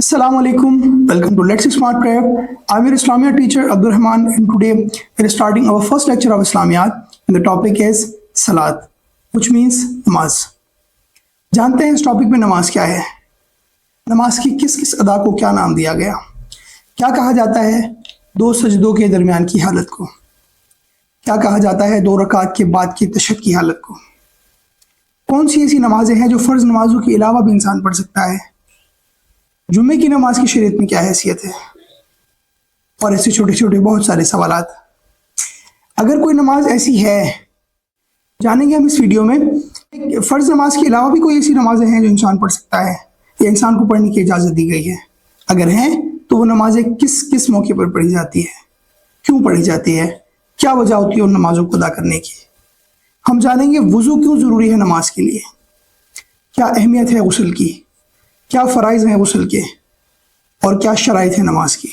Assalamu alaikum. Welcome to Let's Smart Prep. I'm your Islamiyat teacher Abdul Rahman, and today we're starting our first lecture of Islamiyat, and the topic is Salat, which means नमाज. जानते हैं इस topic में नमाज क्या है, नमाज की किस किस अदा को क्या नाम दिया गया, क्या कहा जाता है दो सजदों के दरमियान की हालत को, क्या कहा जाता है दो रकात के बाद की तशहद की हालत को, कौन सी ऐसी नमाजें हैं जो फ़र्ज नमाजों के अलावा भी इंसान पढ़ सकता है, जुम्मे की नमाज की शरीयत में क्या हैसियत है, और ऐसे छोटे छोटे बहुत सारे सवालात. अगर कोई नमाज ऐसी है, जानेंगे हम इस वीडियो में. फ़र्ज नमाज के अलावा भी कोई ऐसी नमाजें हैं जो इंसान पढ़ सकता है या इंसान को पढ़ने की इजाज़त दी गई है. अगर हैं तो वो नमाजें किस किस मौके पर पढ़ी जाती है, क्यों पढ़ी जाती है, क्या वजह होती है उन नमाजों को अदा करने की. हम जानेंगे वज़ू क्यों ज़रूरी है नमाज के लिए, क्या अहमियत है गुस्ल की, क्या फ़राइज़ हैं गुस्ल के, और क्या शराइत है नमाज की,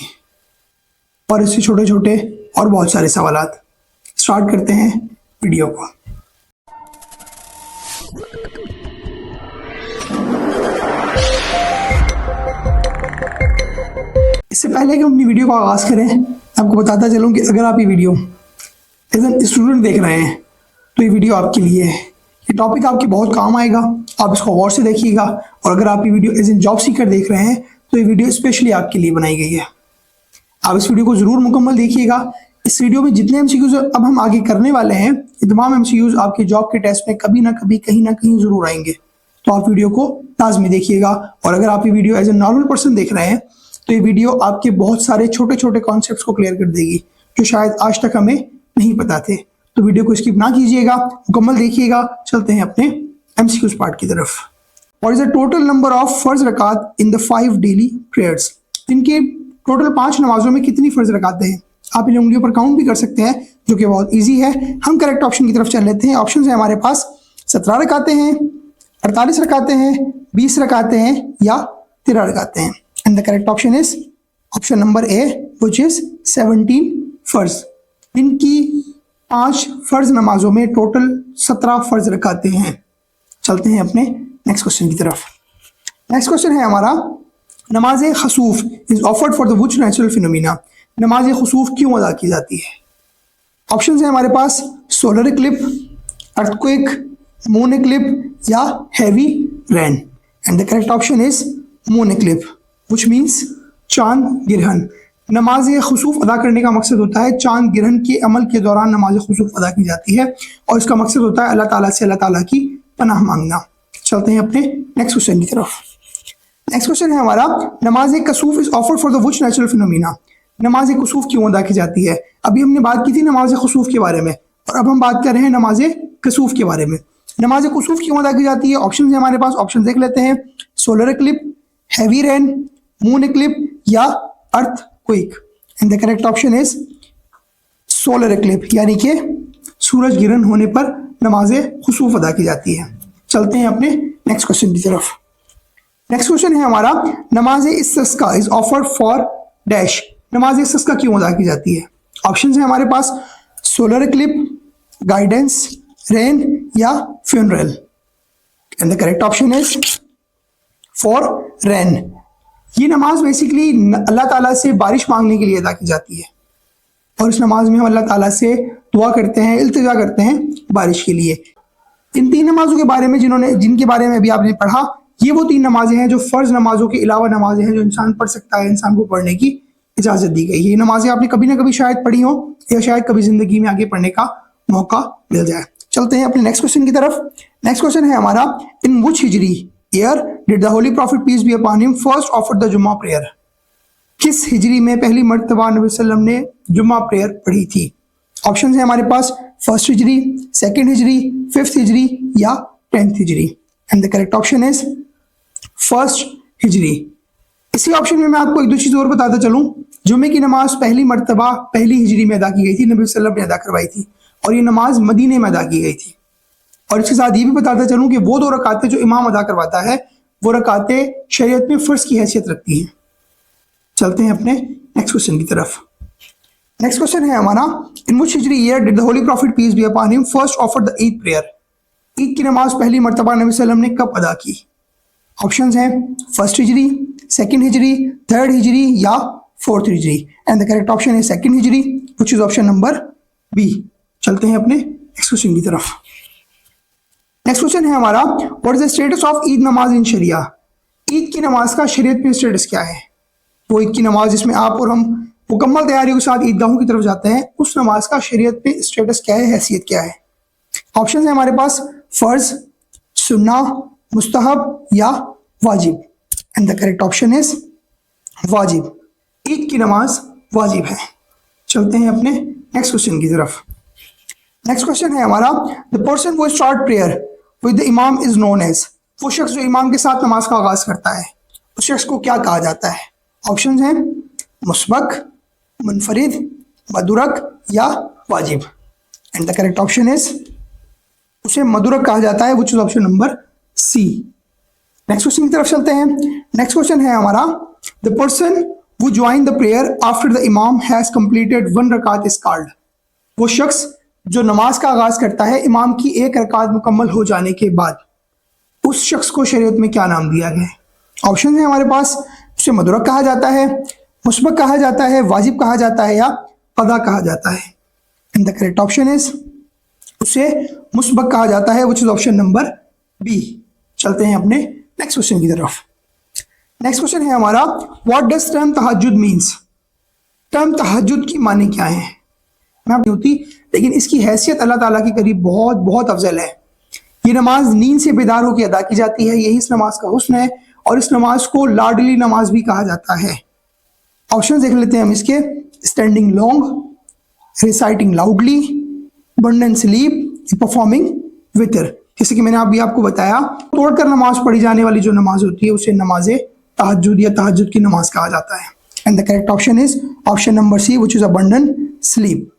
और इससे छोटे छोटे और बहुत सारे सवालात. स्टार्ट करते हैं वीडियो को. इससे पहले कि हम अपनी वीडियो को आगाज़ करें, आपको बताता चलूँ कि अगर आप ये वीडियो एज एन स्टूडेंट देख रहे हैं तो ये वीडियो आपके लिए है. ये टॉपिक आपके बहुत काम आएगा, आप इसको गौर से देखिएगा. और अगर आप ये video as an job seeker देख रहे हैं तो ये वीडियो स्पेशली आपके लिए बनाई गई है. आप इस वीडियो को ज़रूर मुकम्मल देखिएगा. इस वीडियो में जितने MCQs अब हम आगे करने वाले हैं, ये तमाम MCQs आपके जॉब के टेस्ट में कभी ना कभी कहीं ना कहीं ज़रूर आएंगे. तो आप वीडियो को लाजमी देखिएगा. और अगर आप ये video as a normal person देख रहे हैं तो ये वीडियो आपके बहुत सारे छोटे छोटे कॉन्सेप्ट्स को क्लियर कर देगी जो शायद आज तक हमें नहीं पता थे. तो वीडियो को स्किप ना कीजिएगा, मुकम्मल देखिएगा. चलते हैं अपने MCQs पार्ट की तरफ. What is the total number of फर्ज रकात इन द 5 डेली प्रेयर्स. इनके टोटल 5 नमाजों में कितनी फर्ज रकातें हैं. आप इन उंगलियों पर काउंट भी कर सकते हैं, जो कि बहुत ईजी है. हम करेक्ट ऑप्शन की तरफ चल लेते हैं. ऑप्शन है हमारे पास 17 रकातें हैं, 48 रकातें हैं, 20 रकातें हैं या 13 रकातें हैं. And the correct option is option number A, which is 17 फर्ज. इनकी 5 फर्ज नमाजों में टोटल 17 फर्ज रकातें हैं. चलते हैं अपने नेक्स्ट क्वेश्चन की तरफ. नेक्स्ट क्वेश्चन है हमारा, नमाज खसूफ is offered for the which natural phenomena. नमाज खसूफ क्यों अदा की जाती है. ऑप्शन है हमारे पास solar eclipse, earthquake, moon eclipse या heavy rain. And the correct option is moon eclipse, which means चांद गिरहन. नमाज खसूफ अदा करने का मकसद होता है, चांद गिरहन के अमल के दौरान नमाज खसूफ अदा की जाती है, और इसका मकसद होता है अल्लाह ताला से अल्लाह ताला की पनाह मांगना. चलते हैं अपने नेक्स्ट क्वेश्चन की तरफ. नेक्स्ट क्वेश्चन है हमारा, नमाज कसूफ is offered for the which natural phenomena. नमाज कसूफ क्यों अदा की जाती है. अभी हमने बात की थी नमाज खसूफ के बारे में, और अब हम बात कर रहे हैं नमाज कसूफ के बारे में. नमाज कसूफ क्यों अदा की जाती है. ऑप्शन है हमारे पास, ऑप्शन देख लेते हैं. Solar eclipse, heavy rain, moon eclipse या earthquake. And the correct option is solar eclipse, यानी कि सूरज गिरहन होने पर नमाज खसूफ अदा की जाती है. चलते हैं अपने नेक्स्ट क्वेश्चन की तरफ. नेक्स्ट क्वेश्चन है हमारा, नमाज इस्तिस्का इज ऑफर्ड फॉर डैश. नमाज इस्तिस्का क्यों अदा की जाती है. ऑप्शन है हमारे पास सोलर इक्लिप, गाइडेंस, रेन या funeral. And the correct option is for rain. ये नमाज बेसिकली अल्लाह ताला से बारिश मांगने के लिए अदा की जाती है, और इस नमाज में हम अल्लाह ताला से दुआ करते हैं, इल्तिजा करते हैं बारिश के लिए. इन 3 नमाजों के बारे में जिनके बारे में अभी आपने पढ़ा, ये वो 3 नमाजें हैं जो फ़र्ज नमाजों के अलावा नमाजें हैं जो इंसान पढ़ सकता है, इंसान को पढ़ने की इजाज़त दी गई है. ये नमाजें आपने कभी ना कभी शायद पढ़ी हो, या शायद कभी ज़िंदगी में आगे पढ़ने का मौका मिल जाए. चलते हैं अपने नेक्स्ट क्वेश्चन की तरफ. नेक्स्ट क्वेश्चन है हमारा, इन विच हिजरी year did the holy prophet peace be upon him first offered the जुम्मा प्रेयर. किस हिजरी में पहली मर्तबा नबी सल्लल्लाहु अलैहि वसल्लम ने जुम्मा प्रेयर पढ़ी थी. ऑप्शन है हमारे पास फर्स्ट हिजरी, सेकेंड हिजरी, 5th हिजरी या 10th हिजरी. And the correct option is first हिजरी. इसी ऑप्शन में मैं आपको एक दो चीज़ और बताता चलूँ. जुम्मे की नमाज पहली मर्तबा पहली हिजरी में अदा की गई थी, नबी सल्लल्लाहु अलैहि वसल्लम ने अदा करवाई थी, और ये नमाज मदीने में अदा की गई थी. और इसके साथ ये भी बताता चलूँ कि वो 2 रकातें जो इमाम अदा करवाता है, वो रकातें शरीयत में फ़र्ज की हैसियत रखती हैं. चलते हैं अपने नेक्स्ट क्वेश्चन की तरफ. नेक्स्ट क्वेश्चन है हमारा, इन विच हिजरी year did the holy prophet peace be upon him first offered the Eid prayer. Eid की नमाज पहली मर्तबा नबी सल्लल्लाहु अलैहि वसल्लम ने कब अदा की. ऑप्शंस हैं फर्स्ट हिजरी, सेकंड हिजरी, थर्ड हिजरी या फोर्थ हिजरी। एंड द करेक्ट ऑप्शन है सेकंड हिजरी, which is option number B. चलते हैं अपने नेक्स्ट क्वेश्चन की तरफ। नेक्स्ट क्वेश्चन है हमारा, what is the status of Eid नमाज इन शरिया? ईद की नमाज का शरीयत में स्टेटस क्या है? वो ईद की नमाज जिसमें आप और हम मुकम्मल तैयारियों के साथ ईदगाहों की तरफ जाते हैं, उस नमाज का शरीयत पे स्टेटस क्या है, हैसियत क्या है? ऑप्शन है हमारे पास फर्ज, सुन्ना, मुस्तहब या वाजिब। And the correct option is वाजिब। ईद की नमाज वाजिब है। चलते हैं अपने नेक्स्ट क्वेश्चन की तरफ। नेक्स्ट क्वेश्चन है हमारा, द पर्सन वो स्टार्ट प्रेयर विद द इमाम इज नोन एज। वो शख्स जो इमाम के साथ नमाज का आगाज करता है, उस शख्स को क्या कहा जाता है? ऑप्शंस हैं मुस्बक, मुनफरिद, मदुरक या वाजिब। And the correct option is, उसे मदुरक कहा जाता है, which is option number C. Next question की तरफ चलते हैं। नेक्स्ट क्वेश्चन है हमारा, the person who join the prayer after the इमाम हैज कंप्लीटेड वन रकात इज कॉल्ड। वो शख्स जो नमाज का आगाज करता है इमाम की एक रकात मुकम्मल हो जाने के बाद, उस शख्स को शरीयत में क्या नाम दिया गया है? ऑप्शन है हमारे पास, उसे मदुरक कहा जाता है, मुस्बक कहा जाता है, वाजिब कहा जाता है या कदा कहा जाता है। And the correct option is, उसे मुस्बक कहा जाता है, which is option number B. चलते हैं अपने नेक्स्ट क्वेश्चन की तरफ। नेक्स्ट क्वेश्चन है हमारा, व्हाट डज टर्म तहज्जुद मीन्स? टर्म तहज्जुद की माने क्या है? मैं नहीं होती, लेकिन इसकी हैसियत अल्लाह ताला के करीब बहुत बहुत अफजल है। ये नमाज नींद से बेदार होकर अदा की जाती है, यही इस नमाज का हुस्न है, और इस नमाज को लाडली नमाज भी कहा जाता है। ऑप्शन देख लेते हैं हम इसके, standing long, reciting loudly, abundant sleep, performing वितर। जैसे कि मैंने अभी आपको बताया, तोड़कर नमाज पढ़ी जाने वाली जो नमाज होती है उसे नमाज तहज्जुद या तहज्जुद की नमाज कहा जाता है। And the correct option is option number C, which is abundant sleep.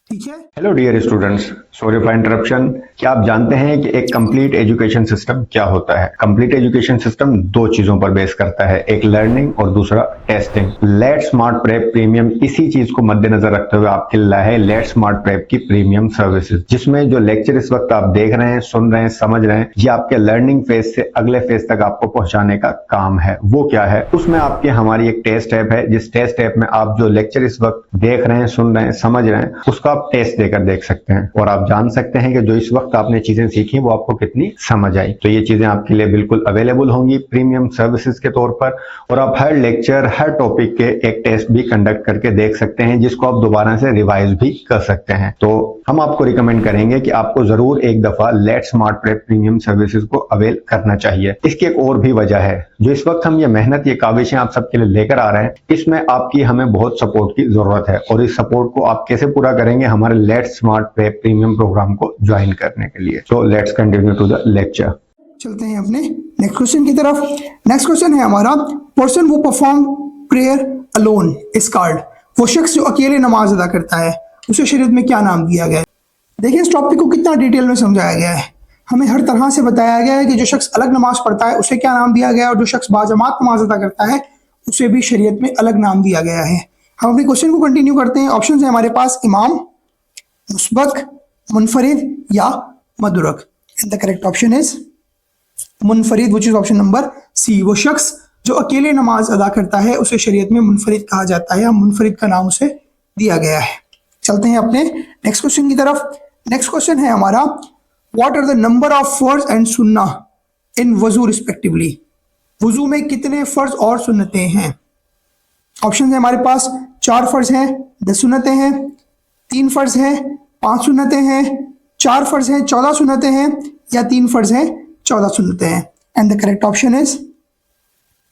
ठीक है। Hello dear students, sorry for interruption. क्या आप जानते हैं कि एक कंप्लीट एजुकेशन सिस्टम क्या होता है? कंप्लीट एजुकेशन सिस्टम दो चीजों पर बेस करता है, एक लर्निंग और दूसरा testing. Let smart prep premium इसी चीज को मद्देनजर रखते हुए आपके लिए है लेट स्मार्ट प्रेप की प्रीमियम सर्विसेज, जिसमें जो लेक्चर इस वक्त आप देख रहे हैं, सुन रहे हैं, समझ रहे हैं, ये आपके लर्निंग फेज से अगले फेज तक आपको पहुंचाने का काम है। वो क्या है? उसमें आपकी हमारी एक टेस्ट ऐप है, जिस टेस्ट ऐप में आप जो लेक्चर इस वक्त देख रहे हैं, सुन रहे हैं, समझ रहे हैं, उसका आप टेस्ट देकर देख सकते हैं और आप जान सकते हैं कि जो इस वक्त आपने चीजें सीखी वो आपको कितनी समझ आई। तो ये चीजें आपके लिए बिल्कुल अवेलेबल होंगी प्रीमियम सर्विसेज के तौर पर, और आप हर लेक्चर, हर टॉपिक के एक टेस्ट भी कंडक्ट करके देख सकते हैं, जिसको आप दोबारा से रिवाइज भी कर सकते हैं। तो हम आपको रिकमेंड करेंगे कि आपको जरूर एक दफा let smart prep premium services को अवेल करना चाहिए। इसकी एक और भी वजह है, जो इस वक्त हम ये मेहनत, ये काविशें आप सबके लिए लेकर आ रहे हैं, इसमें आपकी हमें बहुत सपोर्ट की जरूरत है, और इस सपोर्ट को आप कैसे पूरा करेंगे? हमारे let smart prep premium program को ज्वाइन करने के लिए। तो let's continue to the lecture. चलते हैं अपने नेक्स्ट क्वेश्चन की तरफ। नेक्स्ट क्वेश्चन है हमारा, पर्सन वो perform prayer alone is called. वो शख्स जो अकेले नमाज अदा करता है, उसे शरीयत में क्या नाम दिया गया है? देखिए इस टॉपिक को कितना डिटेल में समझाया गया है। हमें हर तरह से बताया गया है कि जो शख्स अलग नमाज पढ़ता है उसे क्या नाम दिया गया है, और जो शख्स बाजमात नमाज अदा करता है उसे भी शरीयत में अलग नाम दिया गया है। हम अपने क्वेश्चन को कंटिन्यू करते हैं। ऑप्शन है हमारे पास इमाम, मुस्बक, मुनफरिद या मदुरक। And the correct option is मुनफरिद, which is option number C. वो शख्स जो अकेले नमाज अदा करता है उसे शरीयत में मुनफरिद कहा जाता है, या मुनफरिद का नाम उसे दिया गया है। चलते हैं अपने नेक्स्ट क्वेश्चन की तरफ। नेक्स्ट क्वेश्चन है हमारा, what are the number of फर्ज एंड सुन्ना इन वजू रिस्पेक्टिवली? वजू में कितने फर्ज और सुन्नतें हैं? ऑप्शन है हमारे पास, 4 फर्ज हैं, 10 सुन्नतें हैं, 3 फर्ज हैं, 5 सुन्नतें हैं, 4 फर्ज हैं, 14 सुन्नतें हैं, या 3 फर्ज हैं, 14 सुन्नतें हैं। And the correct option is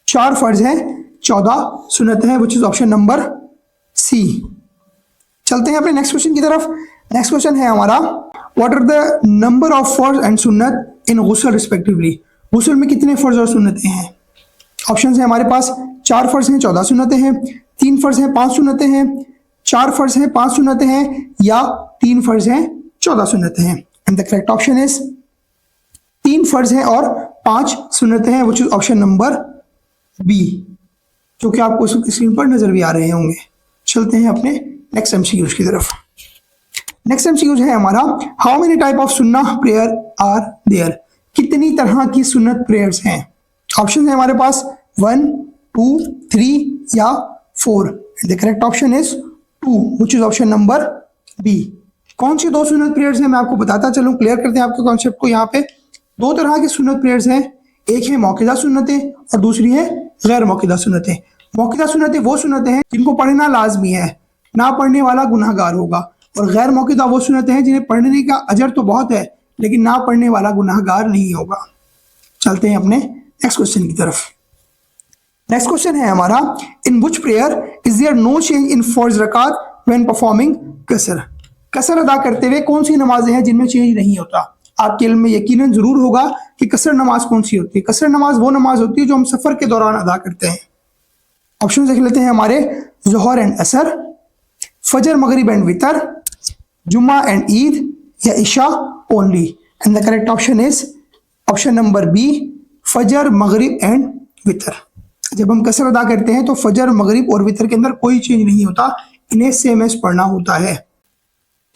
4 फर्ज हैं, 14 सुन्नतें हैं, which is option number C. चलते हैं अपने नेक्स्ट क्वेश्चन की तरफ। नेक्स्ट क्वेश्चन है हमारा, what are the number of फर्ज एंड सुन्नत इन गुस्ल रिस्पेक्टिवली? गुस्ल में कितने फर्ज और सुन्नतें हैं? ऑप्शन है हमारे पास, 4 फर्ज हैं, 14 सुन्नतें हैं, 3 फर्ज हैं, 5 सुन्नतें हैं, 4 फर्ज हैं, 5 सुन्नतें हैं, या 3 फर्ज हैं, 14 सुन्नतें हैं। And the correct option is 3 फर्ज हैं और 5 सुन्नतें हैं, which is option number B, जो कि आपको स्क्रीन पर नजर भी आ रहे होंगे। चलते हैं अपने नेक्स्ट एमसीक्यूज की तरफ। नेक्स्ट एमसीक्यूज है हमारा, हाउ मेनी टाइप ऑफ सुन्ना प्रेयर आर देयर? कितनी तरह की सुन्नत प्रेयर्स हैं? ऑप्शन है हमारे पास 1, 2, 3 या 4। The correct option is 2 which is option number B. कौन सी दो सुन्नत प्रेयर्स हैं मैं आपको बताता चलूं, क्लियर करते हैं आपके कॉन्सेप्ट को। यहाँ पे दो तरह की सुन्नत प्रेयर्स हैं, एक है मौक़िदा सुन्नतें और दूसरी है गैर मौक़िदा सुन्नतें। मौक़िदा सुन्नतें वो सुन्नतें हैं जिनको पढ़ना लाजमी है, ना पढ़ने वाला गुनाहगार होगा, और गैर मौक़िदा वो सुन्नतें हैं जिन्हें पढ़ने का अजर तो बहुत है लेकिन ना पढ़ने वाला गुनाहगार नहीं होगा। चलते हैं अपने नेक्स्ट क्वेश्चन की तरफ। नेक्स्ट क्वेश्चन है हमारा, in which prayer is there no change in फर्ज रकात व्हेन परफॉर्मिंग कसर। कसर अदा करते हुए कौन सी नमाजें हैं जिनमें चेंज नहीं होता। आपके इल्म में यकीनन जरूर होगा कि कसर नमाज कौन सी होती है। कसर नमाज वो नमाज होती है जो हम सफर के दौरान अदा करते हैं। ऑप्शन देख लेते हैं हमारे, ज़ोहर एंड असर, फजर मगरिब एंड वितर, जुम्मा एंड ईद, या इशा only. And the correct option is option number B, फजर मगरिब एंड वितर। जब हम कसर अदा करते हैं तो फजर मगरिब और वितर के अंदर कोई चेंज नहीं होता, इन्हें सेम एज पढ़ना होता है।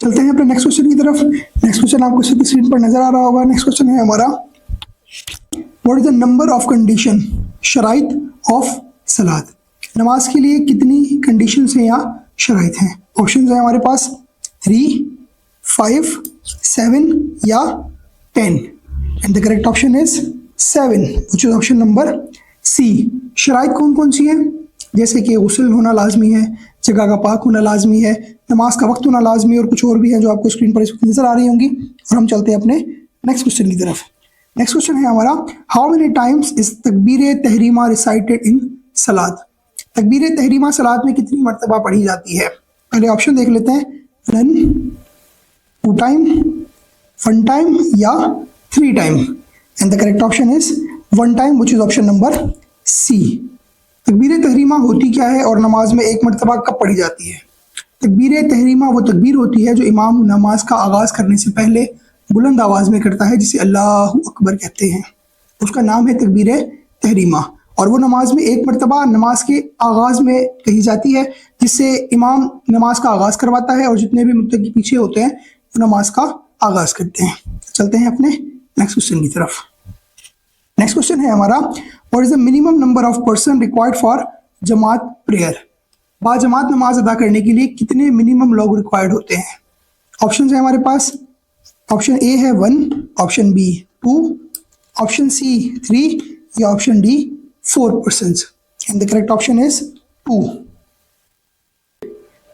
चलते हैं अपने नेक्स्ट क्वेश्चन की तरफ। नेक्स्ट क्वेश्चन आपको स्क्रीन पर नजर आ रहा होगा। नेक्स्ट क्वेश्चन है हमारा, what is the number of condition शराइत ऑफ सलात। नमाज के लिए कितनी कंडीशंस हैं या शराइत हैं। ऑप्शन है हमारे पास 3, 5, 7 या 10। And the correct option is 7 which is option number C. शराइत कौन कौन सी हैं, जैसे कि गुस्ल होना लाजमी है, जगह का पाक होना लाजमी है, नमाज का वक्त होना लाजमी है, और कुछ और भी है जो आपको स्क्रीन पर इस वक्त नजर आ रही होंगी। और हम चलते हैं अपने नेक्स्ट क्वेश्चन की तरफ। नेक्स्ट क्वेश्चन है हमारा, हाउ मेनी टाइम्स इज तकबीर तहरीमा रिसाइटेड इन सलात। तकबीर तहरीमा सलात में कितनी मरतबा पढ़ी जाती है। पहले ऑप्शन देख लेते हैं, 1, 2 टाइम, 1 टाइम या 3 time. And the correct option is 1 time which is option number C. तकबीर तहरीमा होती क्या है और नमाज में एक मरतबा कब पढ़ी जाती है। तकबीर तहरीमा वो तकबीर होती है जो इमाम नमाज का आगाज़ करने से पहले बुलंद आवाज़ में करता है, जिसे अल्लाहु अकबर कहते हैं। उसका नाम है तकबीर तहरीमा, और वो नमाज में एक मरतबा नमाज के आगाज़ में कही जाती है, जिससे इमाम नमाज का आगाज़ करवाता है और जितने भी मुत्तकी पीछे होते हैं वो नमाज का आगाज़ करते हैं। चलते हैं अपने नेक्स्ट क्वेश्चन की तरफ। नेक्स्ट क्वेश्चन है हमारा, what is the minimum number of person required for जमात प्रेयर। बाजमात नमाज अदा करने के लिए कितने मिनिमम लोग रिक्वायर्ड होते हैं। ऑप्शन है हमारे पास, ऑप्शन ए है 1, ऑप्शन बी 2, ऑप्शन सी 3 या option D 4 persons. And the correct option is 2।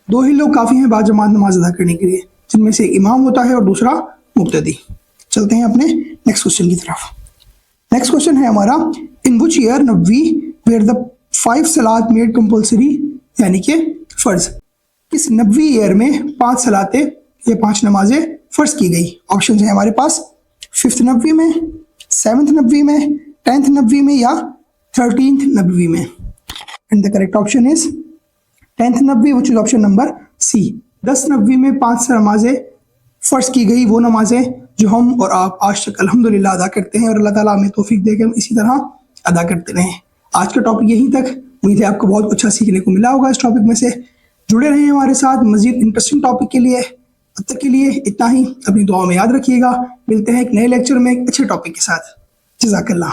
2 ही लोग काफ़ी हैं बाजमात नमाज अदा करने के लिए, जिनमें से इमाम होता है और दूसरा मुक्तदी। चलते हैं अपने नेक्स्ट क्वेश्चन की तरफ। नेक्स्ट क्वेश्चन है हमारा, in which year Nabawi where the 5 Salat made compulsory, यानी कि फर्ज। किस नबवी ईयर में 5 सलातें या 5 नमाजें फर्ज की गई। ऑप्शन है हमारे पास, 5th नबवी में, 7th नबवी में, 10th नबवी में या 13th नबवी में। And the correct option is 10th नबवी which is option number C. 10 नबवी में 5 नमाजें फर्ज की गई, वो नमाजें जो हम और आप आज तक अल्हम्दुलिल्लाह अदा करते हैं, और अल्लाह ताला हमें तौफीक दे के हम इसी तरह अदा करते रहें। आज का टॉपिक यहीं तक। उम्मीद है आपको बहुत अच्छा सीखने को मिला होगा इस टॉपिक में से। जुड़े रहें हमारे साथ मज़ीद इंटरेस्टिंग टॉपिक के लिए। अब तक के लिए इतना ही, अपनी दुआ में याद रखिएगा। मिलते हैं एक नए लेक्चर में एक अच्छे टॉपिक के साथ। जज़ाकल्लाह।